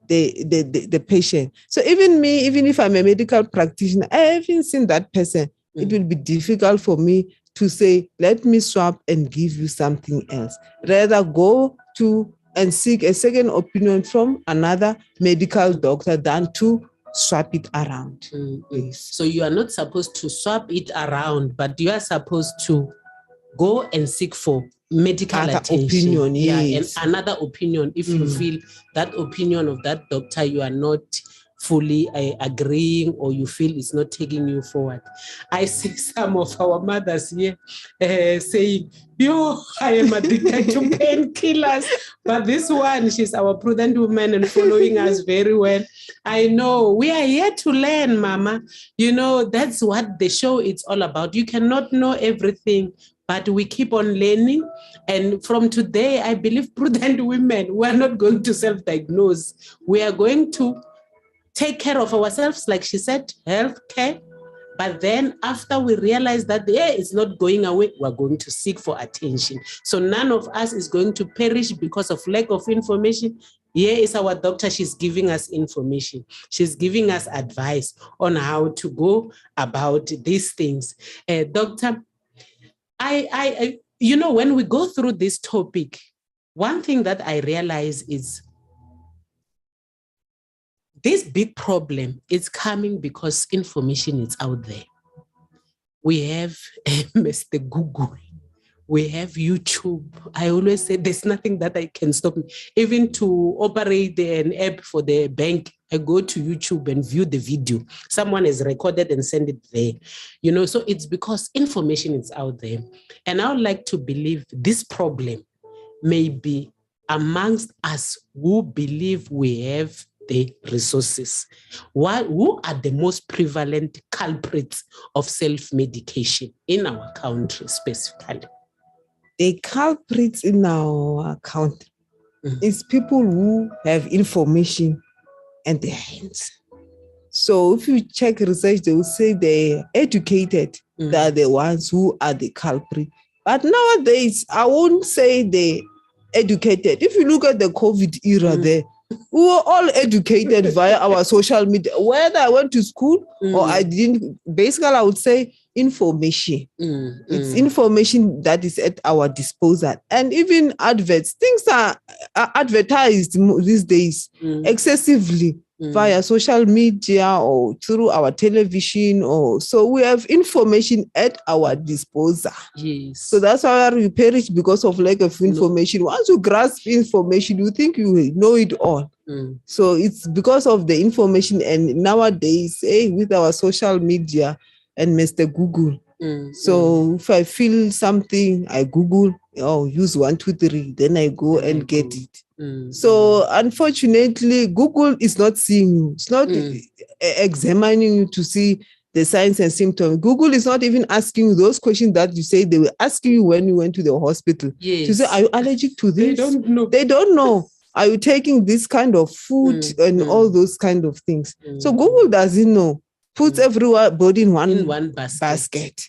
the patient. So even me, even if I'm a medical practitioner, I haven't seen that person. It will be difficult for me to say, let me swap and give you something else. Rather go to and seek a second opinion from another medical doctor than to swap it around. So you are not supposed to swap it around, but you are supposed to go and seek for medical attention. Opinion, yes. And another opinion, if you feel that opinion of that doctor, you are not fully agreeing, or you feel it's not taking you forward. I see some of our mothers here saying, I am addicted to painkillers. But this one, she's our Prudent woman and following us very well. I know we are here to learn, Mama. That's what the show is all about. You cannot know everything, but we keep on learning. And from today, I believe Prudent women, we are not going to self-diagnose. We are going to take care of ourselves, like she said, health care. But then after we realize that it's not going away, we're going to seek for attention. So none of us is going to perish because of lack of information. Here is our doctor. She's giving us information. She's giving us advice on how to go about these things. Doctor, when we go through this topic, one thing that I realize is this big problem is coming because information is out there. We have Mr. Google. We have YouTube. I always say there's nothing that I can stop me. Even to operate an app for the bank, I go to YouTube and view the video. Someone has recorded and sent it there. So it's because information is out there. And I would like to believe this problem may be amongst us who believe we have the resources. Who are the most prevalent culprits of self-medication in our country specifically? The culprits in our country is people who have information in their hands. So if you check research, they will say the educated, they are the ones who are the culprit. But nowadays, I won't say the educated. If you look at the COVID era there, we were all educated via our social media. Whether I went to school or I didn't, basically I would say information. It's information that is at our disposal. And even adverts, things are advertised these days excessively via social media or through our television, or so we have information at our disposal. Yes. So that's why we perish because of lack of information. Once you grasp information, you think you know it all. So it's because of the information, and nowadays, with our social media and Mr. Google. So if I feel something, I Google, use 1, 2, 3, then I go and get it. So unfortunately, Google is not seeing you. It's not examining you to see the signs and symptoms. Google is not even asking you those questions that you say they were asking you when you went to the hospital. Yes. To say, are you allergic to this? They don't know. They don't know. Are you taking this kind of food and all those kind of things? So Google doesn't know. Puts everybody in one basket.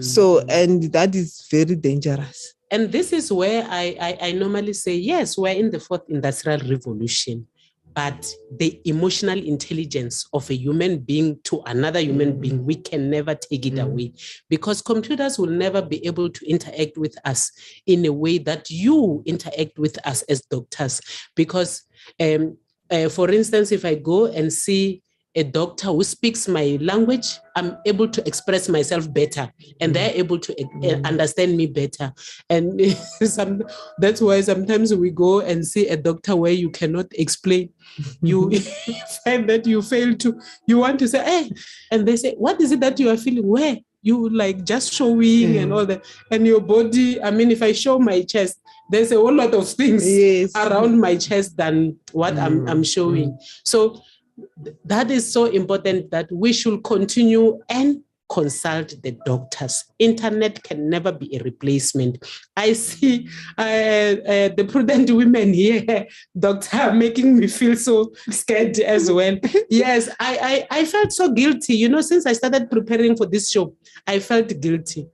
So, and that is very dangerous. And this is where I normally say, yes, we're in the fourth industrial revolution, but the emotional intelligence of a human being to another human being, we can never take it away, because computers will never be able to interact with us in a way that you interact with us as doctors. Because, for instance, if I go and see a doctor who speaks my language, I'm able to express myself better, and they're able to understand me better. And that's why sometimes we go and see a doctor where you cannot explain. You find that you fail to, you want to say, hey, and they say, what is it that you are feeling? Where? You like just showing and all that. And your body, I mean, if I show my chest, there's a whole lot of things around my chest than what I'm showing. So that is so important that we should continue and consult the doctors. Internet can never be a replacement. I see the Prudent women here, doctor, making me feel so scared as well. Yes, I felt so guilty. You know, since I started preparing for this show, I felt guilty.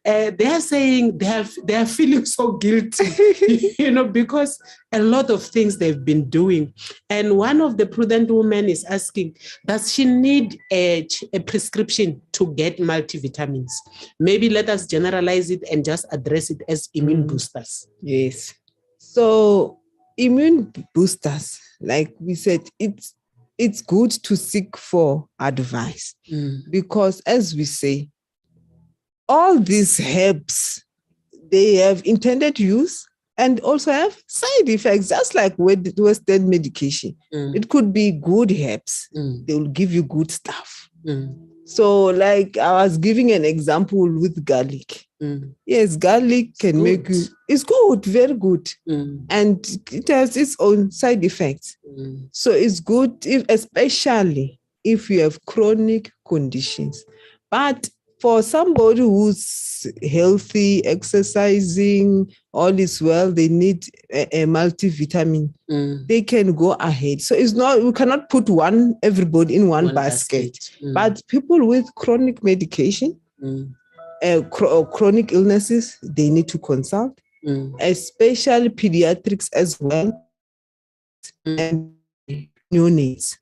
They are saying they are feeling so guilty, you know, because a lot of things they've been doing. And one of the Prudent women is asking, does she need a prescription to get multivitamins? Maybe let us generalize it and just address it as immune boosters. Yes. So immune boosters, like we said, it's good to seek for advice because, as we say, all these herbs, they have intended use and also have side effects, just like Western medication. It could be good herbs. They will give you good stuff. So like I was giving an example with garlic. Yes, garlic can make you, it's good, very good. And it has its own side effects. So it's good, especially if you have chronic conditions. But for somebody who's healthy, exercising, all is well, they need a multivitamin. They can go ahead. So it's not, we cannot put everybody in one basket. But people with chronic medication, chronic illnesses, they need to consult, especially pediatrics as well, and neonates.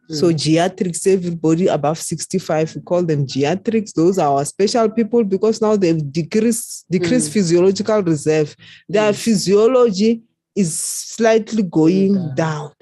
So geriatrics, everybody above 65, we call them geriatrics. Those are our special people because now they've decreased physiological reserve. Their physiology is slightly going down.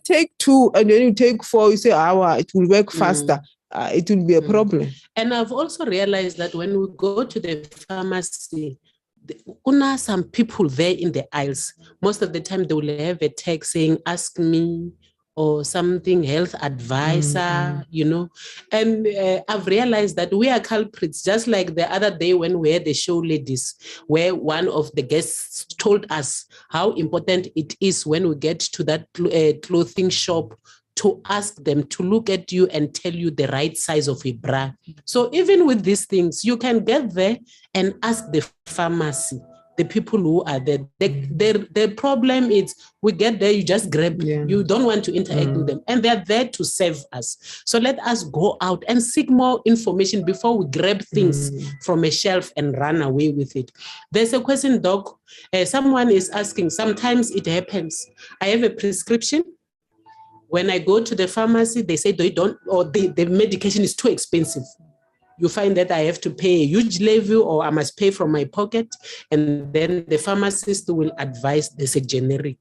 take 2 and then you take 4, you say, it will work faster. It will be a problem. And I've also realized that when we go to the pharmacy, some people there in the aisles, most of the time they will have a tag saying, ask me, or something, health advisor, And I've realized that we are culprits, just like the other day when we had the show ladies, where one of the guests told us how important it is when we get to that clothing shop to ask them to look at you and tell you the right size of a bra. So even with these things, you can get there and ask the pharmacy, the people who are there. The problem is we get there, you just grab, you don't want to interact with them, and they're there to serve us. So let us go out and seek more information before we grab things from a shelf and run away with it. There's a question, Doc. Someone is asking, sometimes it happens. I have a prescription. When I go to the pharmacy, they say the medication is too expensive. You find that I have to pay a huge levy or I must pay from my pocket. And then the pharmacist will advise there's a generic.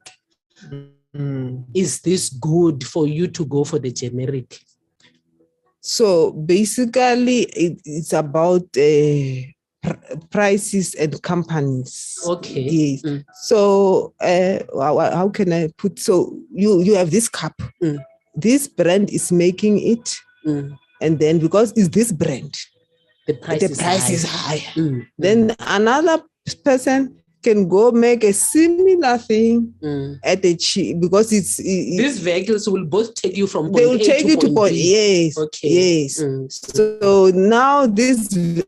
Is this good for you to go for the generic? So basically, it's about prices and companies. Okay. Yes. So how can I put? So you have this cup. This brand is making it. And then because it's this brand, the price is higher. Then another person can go make a similar thing at a cheap, because these vehicles will both take you from point they will A take to you to point. B. Yes. Okay. Yes. So now this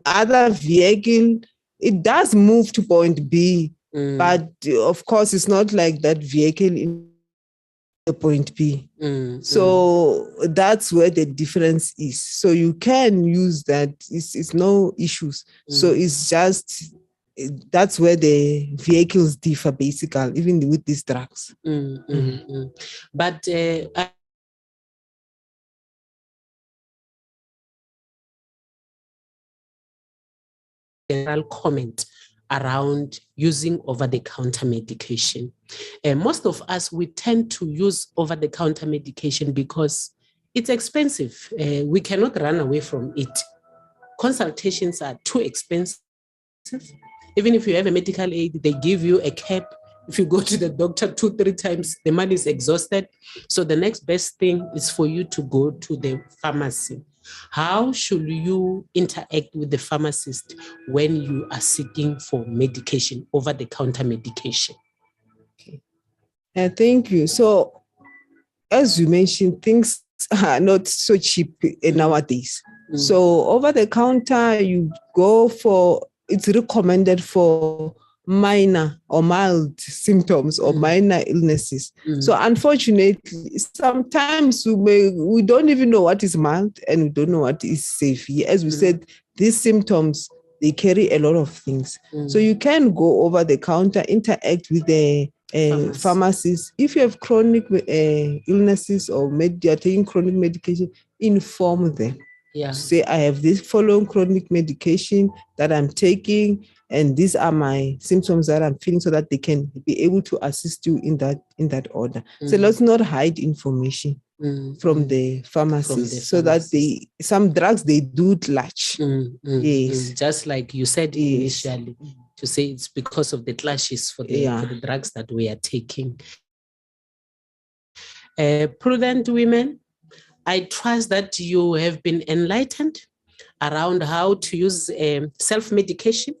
other vehicle, it does move to point B, but of course it's not like that vehicle in the point B. So that's where the difference is. So you can use that. It's no issues. So it's just that's where the vehicles differ, basically, even with these drugs. But general comment around using over-the-counter medication. Most of us, we tend to use over-the-counter medication because it's expensive. We cannot run away from it. Consultations are too expensive. Even if you have a medical aid, they give you a cap. If you go to the doctor 2-3 times, the money is exhausted. So the next best thing is for you to go to the pharmacy. How should you interact with the pharmacist when you are seeking for medication, over-the-counter medication? Okay. Thank you. So, as you mentioned, things are not so cheap nowadays. So, over-the-counter, you go for, it's recommended for minor or mild symptoms or minor illnesses. So unfortunately, sometimes we don't even know what is mild and we don't know what is safe. As we said, these symptoms, they carry a lot of things. So you can go over the counter, interact with the pharmacist. If you have chronic illnesses or you're taking chronic medication, inform them. Say, I have this following chronic medication that I'm taking, and these are my symptoms that I'm feeling, so that they can be able to assist you in that order. So let's not hide information from the pharmacist, so that some drugs they do clash. Yes, just like you said initially, to say it's because of the clashes for the drugs that we are taking. Prudent women, I trust that you have been enlightened around how to use self-medication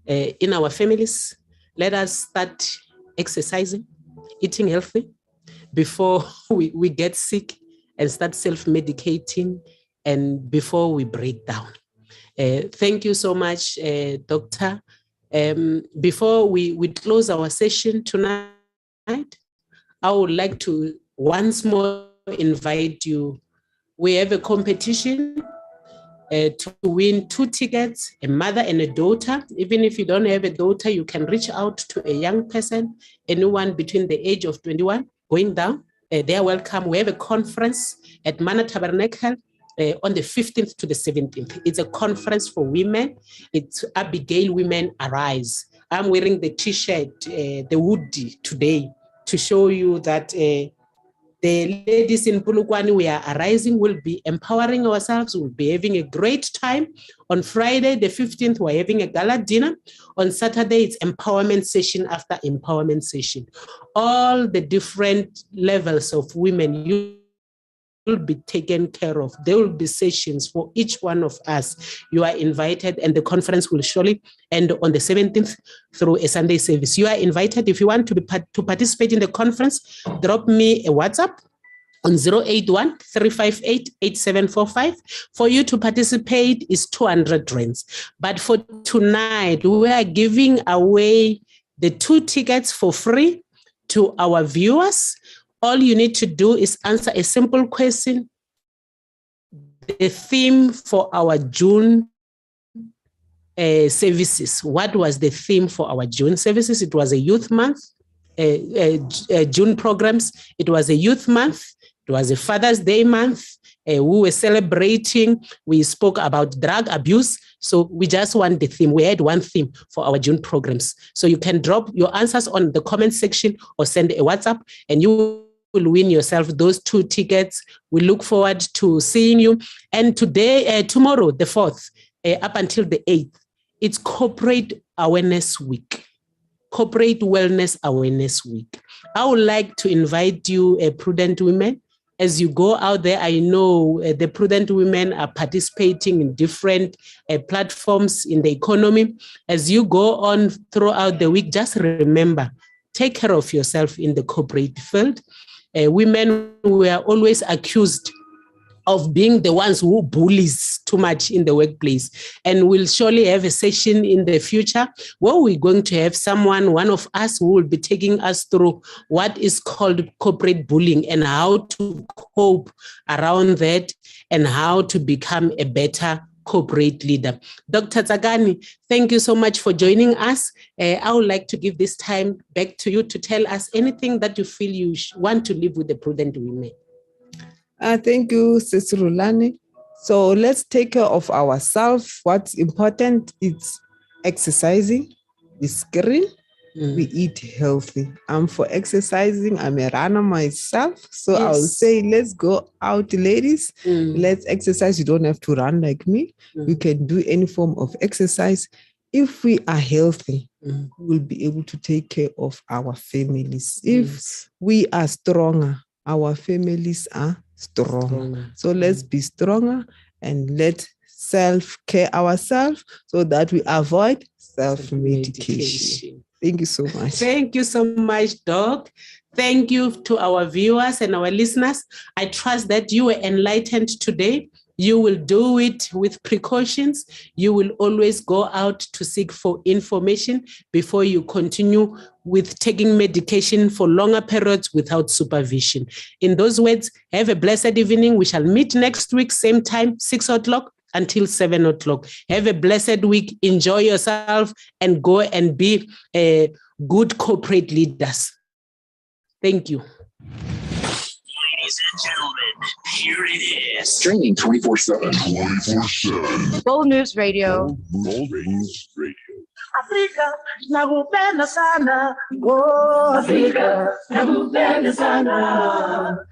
in our families. Let us start exercising, eating healthy before we get sick, and start self-medicating and before we break down. Thank you so much, Doctor. Before we close our session tonight, I would like to once more invite you. We have a competition to win 2 tickets, a mother and a daughter. Even if you don't have a daughter, you can reach out to a young person, anyone between the age of 21 going down. They are welcome. We have a conference at Mana Tabernacle on the 15th to the 17th. It's a conference for women. It's Abigail Women Arise. I'm wearing the t-shirt, the Woody today, to show you that The ladies in Pulukwani, we are arising, we'll be empowering ourselves, we'll be having a great time. On Friday, the 15th, we're having a gala dinner. On Saturday, it's empowerment session after empowerment session. All the different levels of women you will be taken care of. There will be sessions for each one of us. You are invited, and the conference will surely end on the 17th through a Sunday service. You are invited. If you want to participate in the conference, drop me a WhatsApp on 081-358-8745. For you to participate is 200 rands. But for tonight, we are giving away the 2 tickets for free to our viewers. All you need to do is answer a simple question. The theme for our June services. What was the theme for our June services? It was a youth month. June programs. It was a youth month. It was a Father's Day month. We were celebrating. We spoke about drug abuse. So we just want the theme. We had one theme for our June programs. So you can drop your answers on the comment section or send a WhatsApp, and you will win yourself those 2 tickets. We look forward to seeing you. And tomorrow, the 4th, up until the 8th, it's Corporate Awareness Week. Corporate Wellness Awareness Week. I would like to invite you, Prudent Women, as you go out there. I know the Prudent Women are participating in different platforms in the economy. As you go on throughout the week, just remember, take care of yourself in the corporate field. Women were always accused of being the ones who bullies too much in the workplace. And we'll surely have a session in the future where we're going to have one of us who will be taking us through what is called corporate bullying and how to cope around that and how to become a better corporate leader. Dr. Tsakani, thank you so much for joining us. I would like to give this time back to you to tell us anything that you feel you want to leave with the Prudent Women. Thank you, Sister Rhulani. So let's take care of ourselves. What's important is exercising, the screen. We eat healthy. I'm for exercising. I'm a runner myself. So yes. I'll say, let's go out, ladies. Let's exercise. You don't have to run like me. You can do any form of exercise. If we are healthy, we'll be able to take care of our families. If we are stronger, our families are stronger. So let's be stronger and let's self-care ourselves so that we avoid self-medication. Thank you so much. Thank you so much, Doc. Thank you to our viewers and our listeners. I trust that you were enlightened today. You will do it with precautions. You will always go out to seek for information before you continue with taking medication for longer periods without supervision. In those words, have a blessed evening. We shall meet next week, same time, 6 o'clock until 7 o'clock. Have a blessed week. Enjoy yourself and go and be good corporate leaders. Thank you. Ladies and gentlemen, here it is. Streaming 24/7. 24/7. Bold Moves Radio. Bold Moves Radio. Africa, nakupenda sana. Oh, Africa, nakupenda sana.